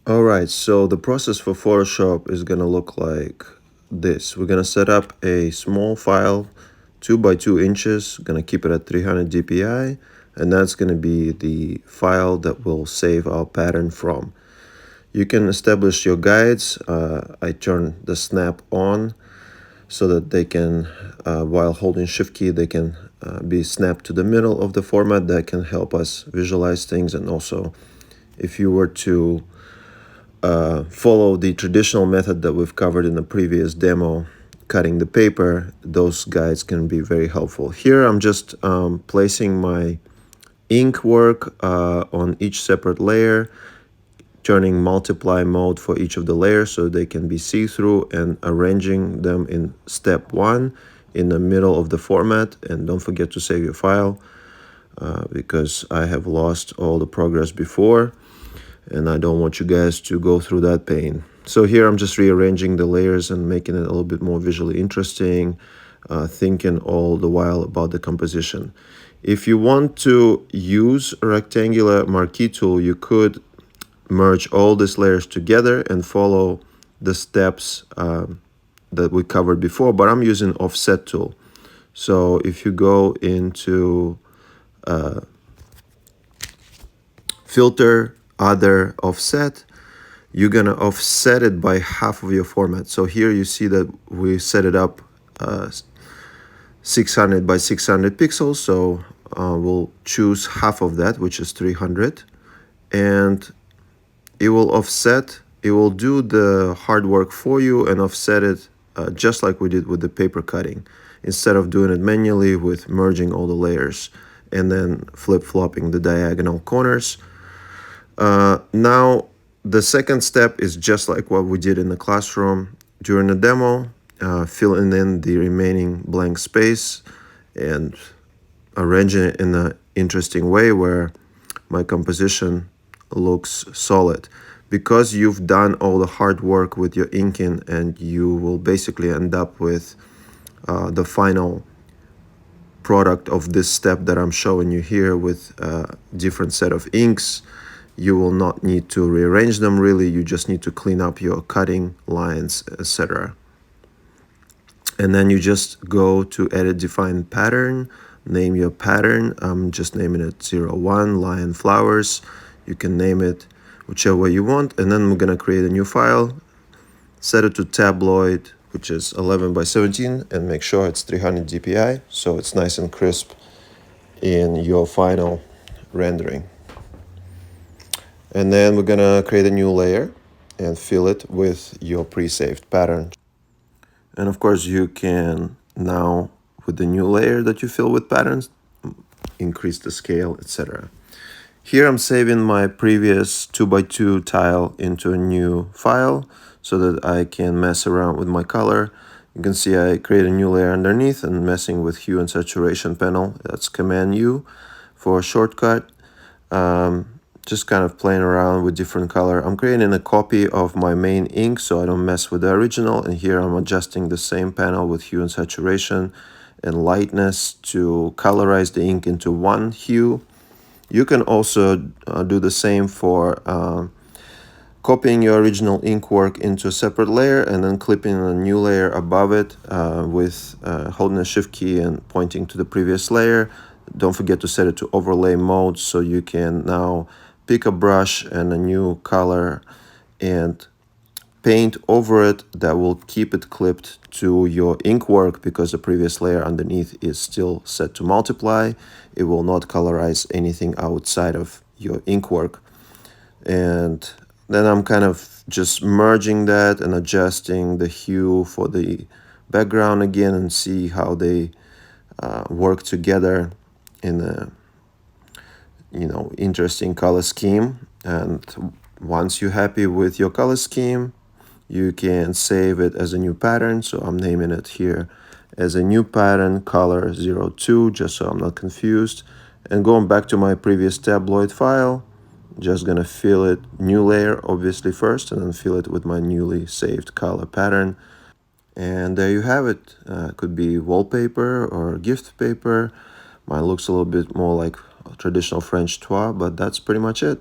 Alright, so the process for Photoshop is gonna look like this. We're gonna set up a small file, 2 by 2 inches, gonna keep it at 300 dpi, and that's gonna be the file that we'll save our pattern from. You can establish your guides. I turn the snap on so that they can, while holding Shift key, they can be snapped to the middle of the format. That can help us visualize things, and also if you were to follow the traditional method that we've covered in the previous demo, cutting the paper, those guides can be very helpful. Here I'm just placing my ink work on each separate layer, turning multiply mode for each of the layers so they can be see-through, and arranging them in step 1 in the middle of the format. And don't forget to save your file because I have lost all the progress before, and I don't want you guys to go through that pain. So here I'm just rearranging the layers and making it a little bit more visually interesting, thinking all the while about the composition. If you want to use a rectangular marquee tool, you could merge all these layers together and follow the steps that we covered before, but I'm using offset tool. So if you go into filter, other, offset, you're gonna offset it by half of your format. So here you see that we set it up 600 by 600 pixels. So we'll choose half of that, which is 300, and it will offset. It will do the hard work for you and offset it just like we did with the paper cutting, instead of doing it manually with merging all the layers and then flip-flopping the diagonal corners. Now, the second step is just like what we did in the classroom during the demo, filling in the remaining blank space and arranging it in an interesting way where my composition looks solid. Because you've done all the hard work with your inking, and you will basically end up with the final product of this step that I'm showing you here with a different set of inks. You will not need to rearrange them really, you just need to clean up your cutting lines, etc. And then you just go to edit define pattern, name your pattern. I'm just naming it 01 lion flowers. You can name it whichever way you want, and then we're gonna create a new file, set it to tabloid, which is 11 by 17, and make sure it's 300 dpi so it's nice and crisp in your final rendering. And then we're gonna create a new layer and fill it with your pre-saved pattern. And of course you can now, with the new layer that you fill with patterns, increase the scale, etc. Here I'm saving my previous 2 by 2 tile into a new file so that I can mess around with my color. You can see I create a new layer underneath and messing with hue and saturation panel. That's Command U for a shortcut. Just kind of playing around with different color. I'm creating a copy of my main ink so I don't mess with the original, and here I'm adjusting the same panel with hue and saturation and lightness to colorize the ink into one hue. You can also do the same for copying your original ink work into a separate layer and then clipping a new layer above it with holding a Shift key and pointing to the previous layer. Don't forget to set it to overlay mode so you can now pick a brush and a new color and paint over it that will keep it clipped to your ink work, because the previous layer underneath is still set to multiply. It will not colorize anything outside of your ink work. And then I'm kind of just merging that and adjusting the hue for the background again, and see how they work together in a interesting color scheme. And once you're happy with your color scheme, you can save it as a new pattern. So I'm naming it here as a new pattern, color 02, just so I'm not confused. And going back to my previous tabloid file, just gonna fill it, new layer obviously first, and then fill it with my newly saved color pattern. And there you have it. Could be wallpaper or gift paper. Mine looks a little bit more like traditional French toile, but that's pretty much it.